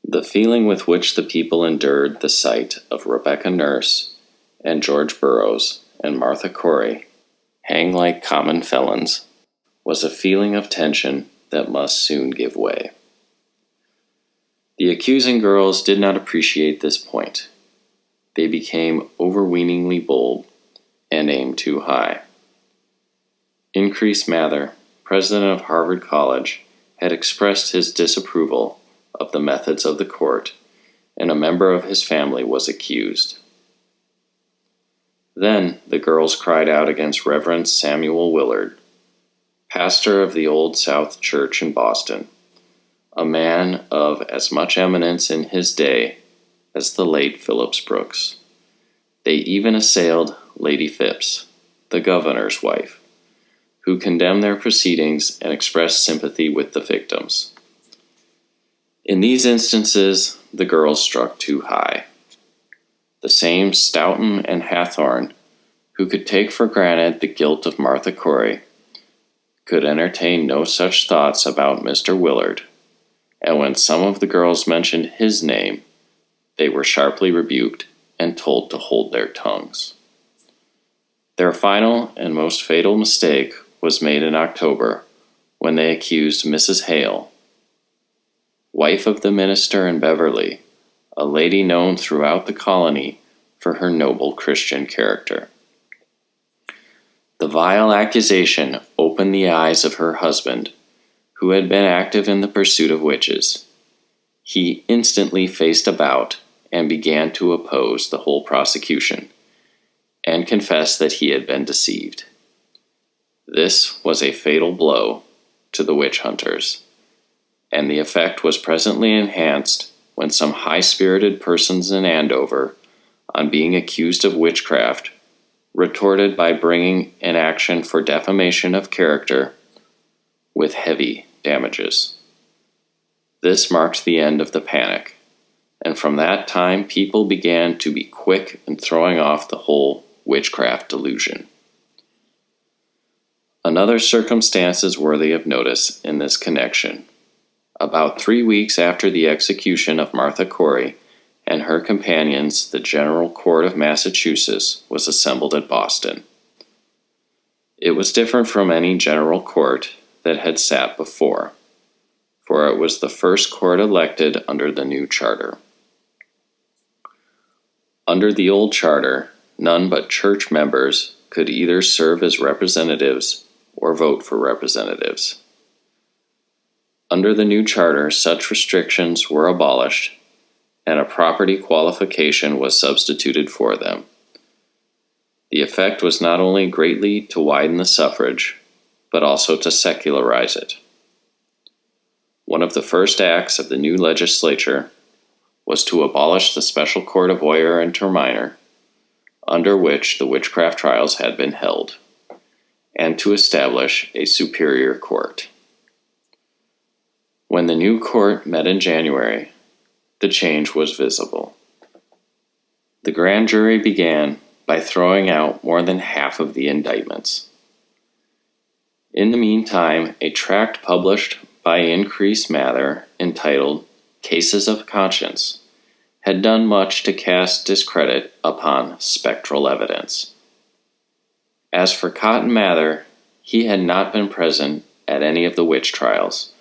The feeling with which the people endured the sight of Rebecca Nurse and George Burroughs and Martha Corey hang like common felons was a feeling of tension that must soon give way. The accusing girls did not appreciate this point. They became overweeningly bold and aimed too high. Increase Mather, president of Harvard College, had expressed his disapproval of the methods of the court, and a member of his family was accused. Then the girls cried out against Reverend Samuel Willard, pastor of the Old South Church in Boston, a man of as much eminence in his day as the late Phillips Brooks. They even assailed Lady Phipps, the governor's wife, who condemned their proceedings and expressed sympathy with the victims. In these instances, the girls struck too high. The same Stoughton and Hathorne, who could take for granted the guilt of Martha Corey, could entertain no such thoughts about Mr. Willard, and when some of the girls mentioned his name, they were sharply rebuked and told to hold their tongues. Their final and most fatal mistake was made in October, when they accused Mrs. Hale, wife of the minister in Beverly, a lady known throughout the colony for her noble Christian character. The vile accusation opened the eyes of her husband, who had been active in the pursuit of witches. He instantly faced about and began to oppose the whole prosecution, and confessed that he had been deceived. This was a fatal blow to the witch hunters, and the effect was presently enhanced when some high-spirited persons in Andover, on being accused of witchcraft, retorted by bringing an action for defamation of character with heavy damages. This marked the end of the panic, and from that time people began to be quick in throwing off the whole witchcraft delusion. Another circumstance is worthy of notice in this connection. About 3 weeks after the execution of Martha Corey and her companions, the General Court of Massachusetts was assembled at Boston. It was different from any general court that had sat before, for it was the first court elected under the new charter. Under the old charter, none but church members could either serve as representatives or vote for representatives. Under the new charter, such restrictions were abolished, and a property qualification was substituted for them. The effect was not only greatly to widen the suffrage, but also to secularize it. One of the first acts of the new legislature was to abolish the special court of Oyer and Terminer, under which the witchcraft trials had been held, and to establish a superior court. When the new court met in January, the change was visible. The grand jury began by throwing out more than half of the indictments. In the meantime, a tract published by Increase Mather entitled Cases of Conscience had done much to cast discredit upon spectral evidence. As for Cotton Mather, he had not been present at any of the witch trials,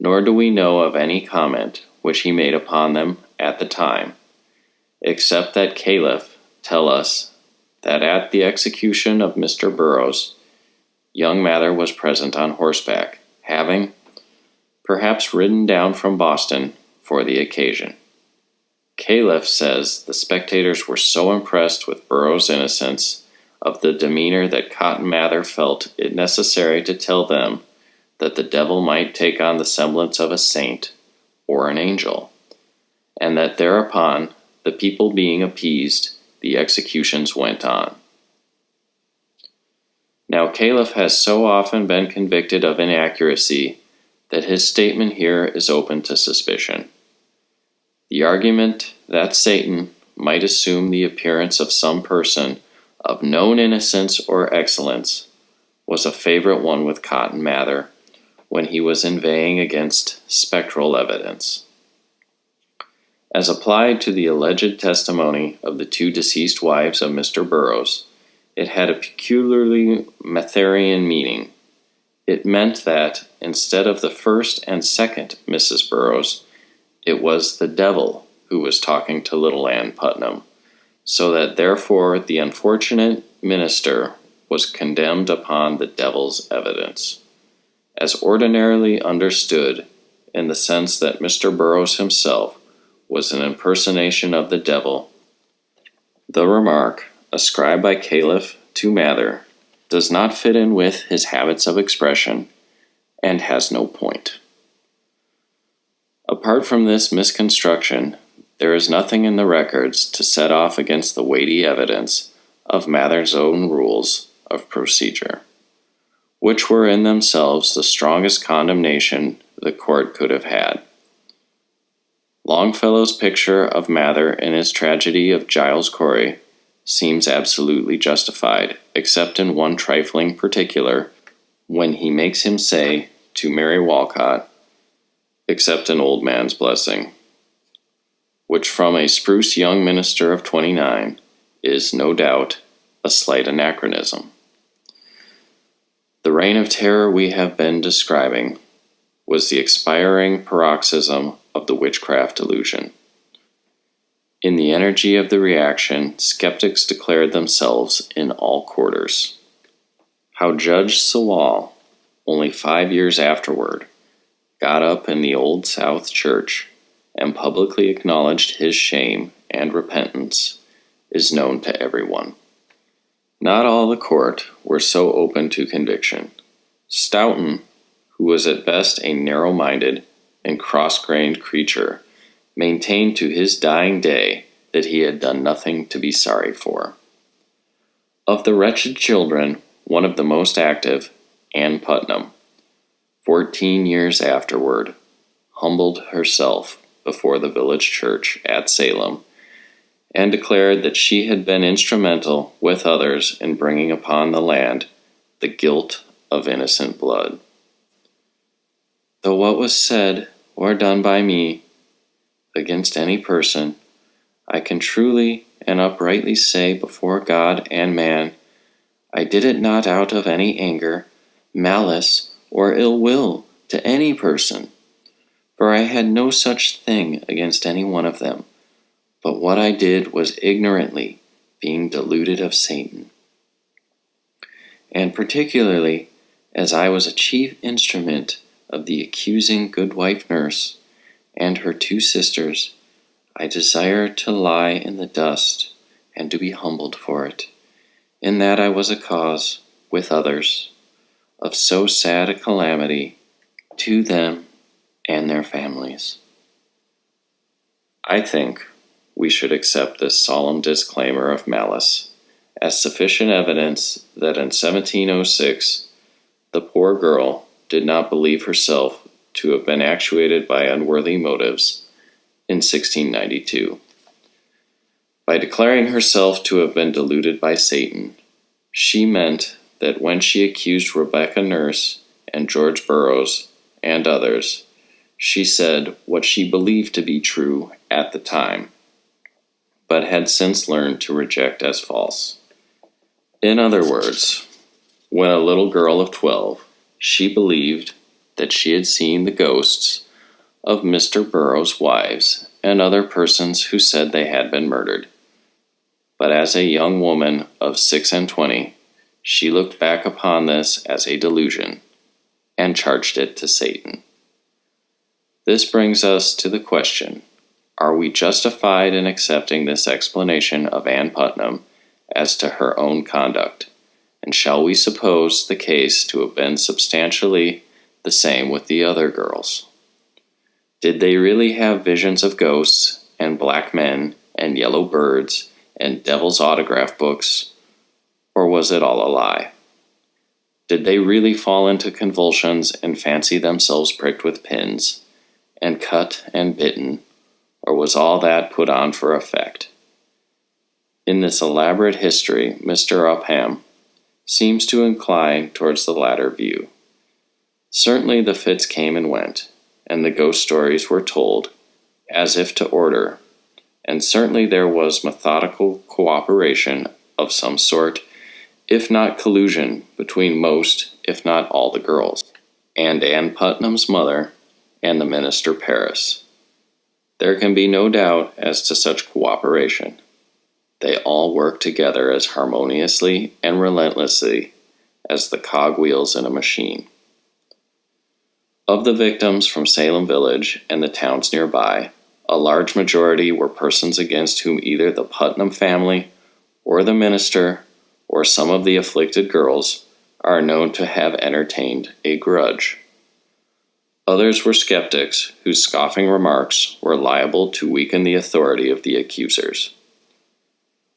nor do we know of any comment which he made upon them at the time, except that Caliph tell us that at the execution of Mr. Burroughs, young Mather was present on horseback, having perhaps ridden down from Boston for the occasion. Caliph says the spectators were so impressed with Burroughs' innocence of the demeanor that Cotton Mather felt it necessary to tell them that the devil might take on the semblance of a saint or an angel, and that thereupon, the people being appeased, the executions went on. Now Caliph has so often been convicted of inaccuracy that his statement here is open to suspicion. The argument that Satan might assume the appearance of some person of known innocence or excellence was a favorite one with Cotton Mather when he was inveighing against spectral evidence. As applied to the alleged testimony of the two deceased wives of Mr. Burroughs, it had a peculiarly Matherian meaning. It meant that, instead of the first and second Mrs. Burroughs, it was the devil who was talking to little Ann Putnam, so that therefore the unfortunate minister was condemned upon the devil's evidence, as ordinarily understood in the sense that Mr. Burroughs himself was an impersonation of the devil. The remark, ascribed by Caliph to Mather, does not fit in with his habits of expression, and has no point. Apart from this misconstruction, there is nothing in the records to set off against the weighty evidence of Mather's own rules of procedure, which were in themselves the strongest condemnation the court could have had. Longfellow's picture of Mather in his tragedy of Giles Corey seems absolutely justified, except in one trifling particular, when he makes him say to Mary Walcott, "Accept an old man's blessing," which from a spruce young minister of 29 is, no doubt, a slight anachronism. The reign of terror we have been describing was the expiring paroxysm of the witchcraft delusion. In the energy of the reaction, skeptics declared themselves in all quarters. How Judge Sewall, only 5 years afterward, got up in the Old South Church and publicly acknowledged his shame and repentance is known to everyone. Not all the court were so open to conviction. Stoughton, who was at best a narrow-minded and cross-grained creature, maintained to his dying day that he had done nothing to be sorry for. Of the wretched children, one of the most active, Ann Putnam, 14 years afterward, humbled herself before the village church at Salem, and declared that she had been instrumental with others in bringing upon the land the guilt of innocent blood. Though what was said or done by me against any person, I can truly and uprightly say before God and man, I did it not out of any anger, malice, or ill will to any person, for I had no such thing against any one of them, but what I did was ignorantly being deluded of Satan. And particularly as I was a chief instrument of the accusing goodwife nurse and her 2 sisters, I desire to lie in the dust and to be humbled for it, in that I was a cause, with others, of so sad a calamity to them and their families. I think we should accept this solemn disclaimer of malice as sufficient evidence that in 1706 the poor girl did not believe herself to have been actuated by unworthy motives in 1692. By declaring herself to have been deluded by Satan, she meant that when she accused Rebecca Nurse and George Burroughs and others, she said what she believed to be true at the time, but had since learned to reject as false. In other words, when a little girl of 12, she believed that she had seen the ghosts of Mr. Burroughs' wives and other persons who said they had been murdered. But as a young woman of 26, she looked back upon this as a delusion and charged it to Satan. This brings us to the question, are we justified in accepting this explanation of Ann Putnam as to her own conduct, and shall we suppose the case to have been substantially the same with the other girls? Did they really have visions of ghosts and black men and yellow birds and devil's autograph books, or was it all a lie? Did they really fall into convulsions and fancy themselves pricked with pins, and cut and bitten, or was all that put on for effect? In this elaborate history, Mr. Upham seems to incline towards the latter view. Certainly the fits came and went, and the ghost stories were told, as if to order, and certainly there was methodical cooperation of some sort, if not collusion, between most, if not all, the girls, and Ann Putnam's mother, and the minister Paris. There can be no doubt as to such cooperation. They all worked together as harmoniously and relentlessly as the cogwheels in a machine. Of the victims from Salem Village and the towns nearby, a large majority were persons against whom either the Putnam family, or the minister, or some of the afflicted girls are known to have entertained a grudge. Others were skeptics whose scoffing remarks were liable to weaken the authority of the accusers.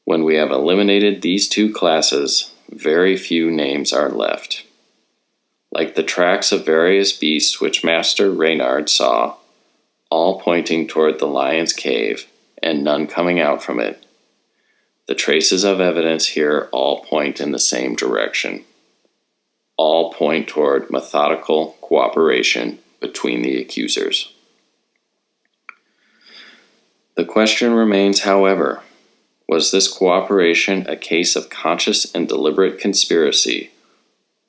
When we have eliminated these two classes, very few names are left. Like the tracks of various beasts which Master Reynard saw, all pointing toward the lion's cave, and none coming out from it, the traces of evidence here all point in the same direction. All point toward methodical cooperation between the accusers. The question remains, however, was this cooperation a case of conscious and deliberate conspiracy,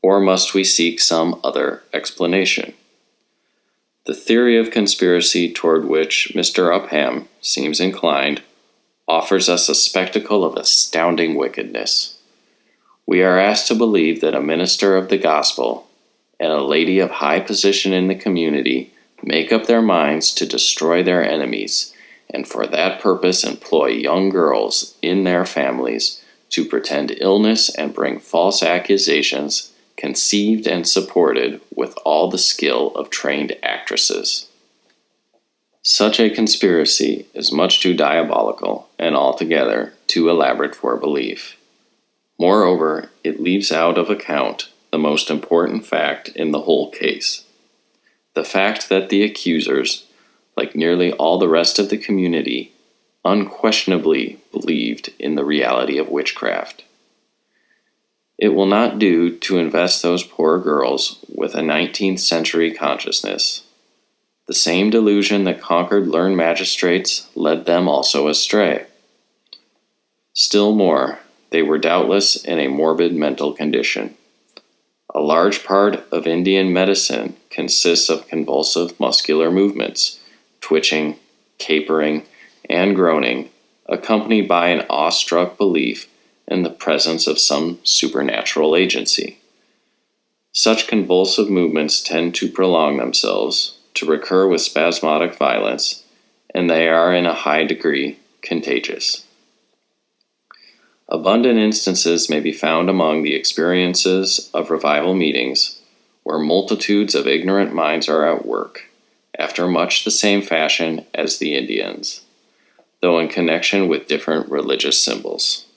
or must we seek some other explanation? The theory of conspiracy toward which Mr. Upham seems inclined offers us a spectacle of astounding wickedness. We are asked to believe that a minister of the gospel and a lady of high position in the community make up their minds to destroy their enemies, and for that purpose employ young girls in their families to pretend illness and bring false accusations, conceived and supported with all the skill of trained actresses. Such a conspiracy is much too diabolical and altogether too elaborate for belief. Moreover, it leaves out of account the most important fact in the whole case. The fact that the accusers, like nearly all the rest of the community, unquestionably believed in the reality of witchcraft. It will not do to invest those poor girls with a 19th century consciousness. The same delusion that conquered learned magistrates led them also astray. Still more, they were doubtless in a morbid mental condition. A large part of Indian medicine consists of convulsive muscular movements, twitching, capering, and groaning, accompanied by an awestruck belief in the presence of some supernatural agency. Such convulsive movements tend to prolong themselves, to recur with spasmodic violence, and they are in a high degree contagious. Abundant instances may be found among the experiences of revival meetings, where multitudes of ignorant minds are at work, after much the same fashion as the Indians, though in connection with different religious symbols.